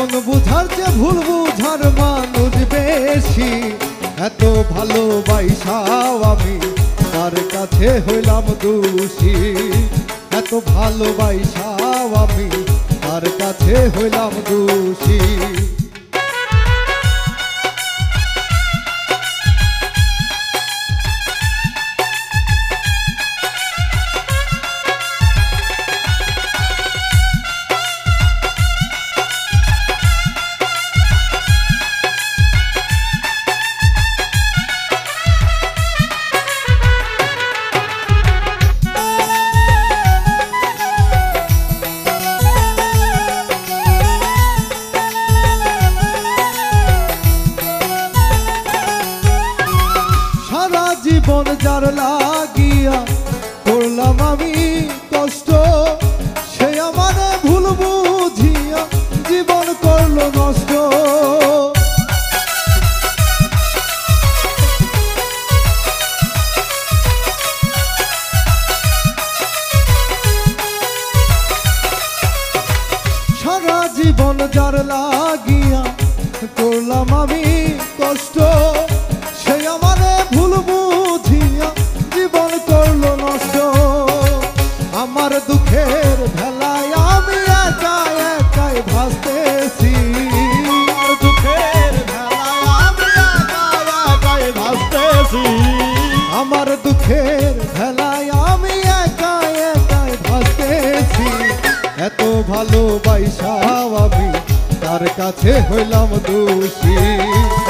মন বুঝার চেয়ে ভুল বুঝার মানুষ বেশি। এত ভালোবাসাও আমি তার কাছে হইলাম দোষী। এত ভালোবাসাও আমি তার কাছে হইলাম দোষী। জীবন যার লাগিয়া করলাম আমি কষ্ট, সে আমার ভুল বুঝিয়া জীবন করলো নষ্ট। সারা জীবন যার লাগিয়া করলাম আমি কষ্ট, সে আমার ভুল বুঝিয়া জীবন করলো নষ্ট। আমার দুঃখের ভেলায় আমি একা একাই ভাসতেছি। দুঃখের ভেলায় আমি একা একাই ভাসতেছি। আমার দুঃখের ভেলায় আমি একা একাই ভাসতেছি। এত ভালোবাসাও আমি তার কাছে হইলাম দোষী।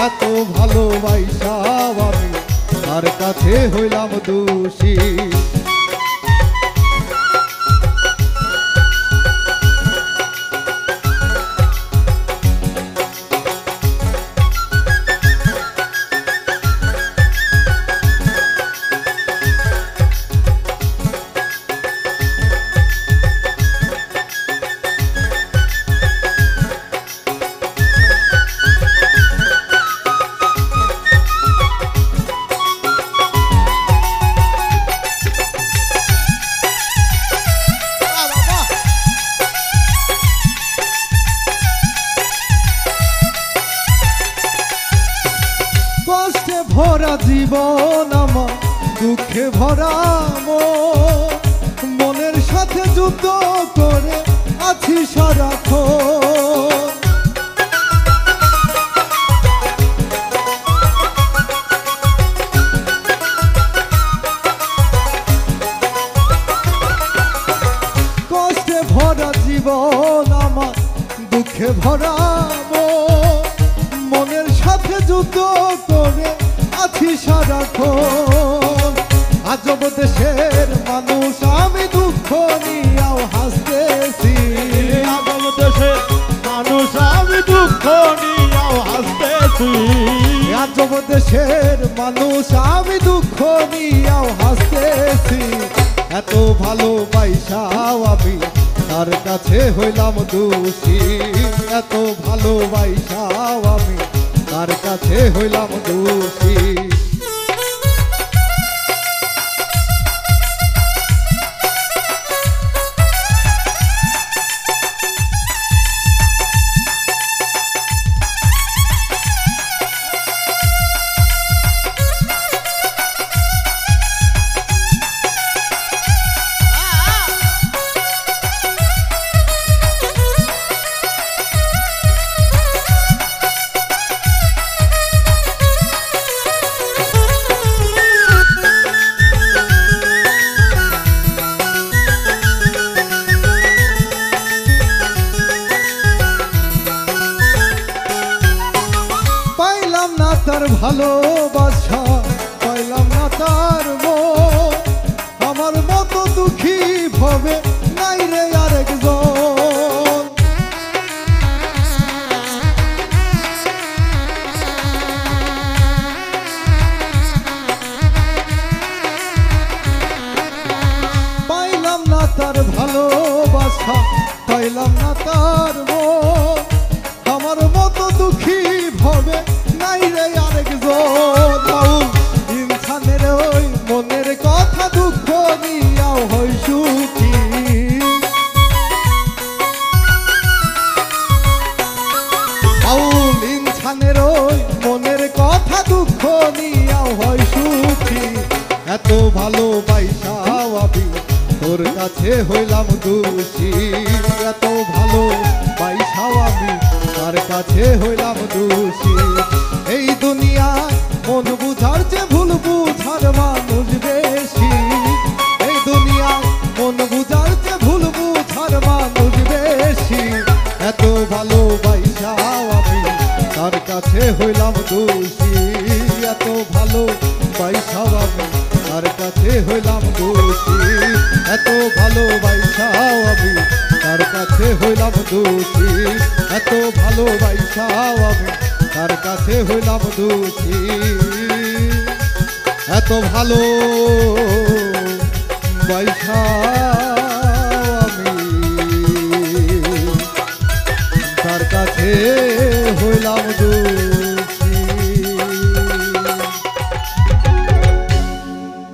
এত ভালোবাসাও আমি তার কাছে হইলাম দোষী। কষ্টে ভরা জীবন আমার, দুঃখে ভরা মনের সাথে যুদ্ধ করে আছি সারাক্ষণ। কষ্টে ভরা জীবন আমার, দুঃখে ভরা মনের সাথে যুদ্ধ করে আছি সারাক্ষণ। আজব দেশের মানুষ আমি দুঃখ নিয়াও হাসতেছি। আজব দেশের মানুষ আমি দুঃখ নিয়াও হাসতেছি। আজব দেশের মানুষ আমি দুঃখ নিয়াও হাসতেছি। এত ভালোবাসাও আমি তার কাছে হইলাম দোষী। এত ভালোবাসাও আমি তার কাছে হইলাম দোষী। তার ভালোবাসা পাইলাম না তার মন। আমার মতো দুঃখী ভবে নাই রে আরেকজন। পাইলাম না তার ভালোবাসা, পাইলাম না তার মন। আমার মতো দুঃখী ভবে নাই রে আরেকজন। ইনসানের ওই মনের কথা দুঃখ নিয়াও হই সুখী। প্রাণের ওই মনের কথা দুঃখ নিয়াও হয় সুখী এত ভালোবাসাও আমি তোর কাছে হইলাম দোষী এত ভালোবাসাও আমি তার কাছে হইলাম দোষী এই দুনিয়ায় মন বুঝার চেয়ে ভুল বুঝার মানুষ বেশি এই দুনিয়ায় মন বুঝার চেয়ে ভুল বুঝার মানুষ বেশি এত ভালোবাসাও আমি তার কাছে হইলাম দোষী এত ভালোবাসাও আমি তার কাছে হইলাম দোষী এত ভালোবাসাও আমি তার কাছে হইলাম দোষী এত ভালোবাসাও আমি তার কাছে হইলাম দোষী এত ভালো আমি তার কাছে হইলাম দোষী।